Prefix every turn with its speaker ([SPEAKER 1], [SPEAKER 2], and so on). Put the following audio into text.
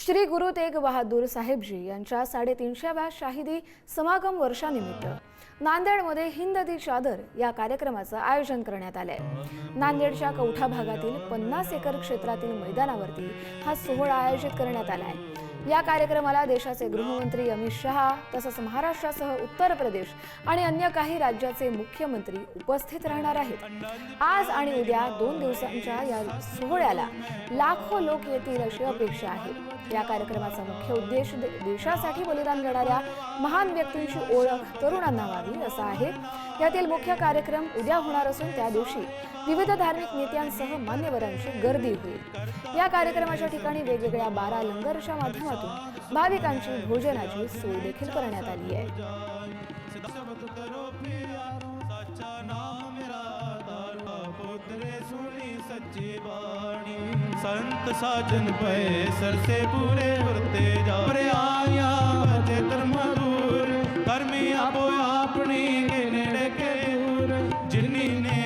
[SPEAKER 1] श्री गुरु तेग बहादूर साहेबजी यांच्या 350व्या शाहिदी समागम वर्षानिमित्त नांदेडमध्ये हिंद दी चादर या कार्यक्रमाचं आयोजन करण्यात आलंय। नांदेडच्या कवठा भागातील 50 एकर क्षेत्रातील मैदानावरती हा सोहळा आयोजित करण्यात आलाय। या कार्यक्रमाला देशाचे गृहमंत्री अमित शहा तसंच महाराष्ट्रासह उत्तर प्रदेश आणि अन्य काही राज्याचे मुख्यमंत्री उपस्थित राहणार आहेत। आज आणि उद्या 2 दिवसांच्या या सोहळ्याला लाखो लोक येतील अशी अपेक्षा आहे। या कार्यक्रमाचा मुख्य उद्देश देशासाठी बलिदान देणाऱ्या महान व्यक्तींची ओळख तरुणांना व्हावी असा आहे। यातील मुख्य कार्यक्रम उद्या होणार असून त्या दिवशी विविध धार्मिक नेत्यांसह मान्यवरांची गर्दी होईल। या कार्यक्रमाच्या ठिकाणी वेगवेगळ्या 12 लंगरच्या माध्यमातून भाविकांची भोजनाची सोय देखील करण्यात आली आहे।
[SPEAKER 2] संत साजन पे सरसे पूरे उरते जा आया चेतर मधुर धर्मी आपो अपनी के नेड़े के दूर जिन्नी ने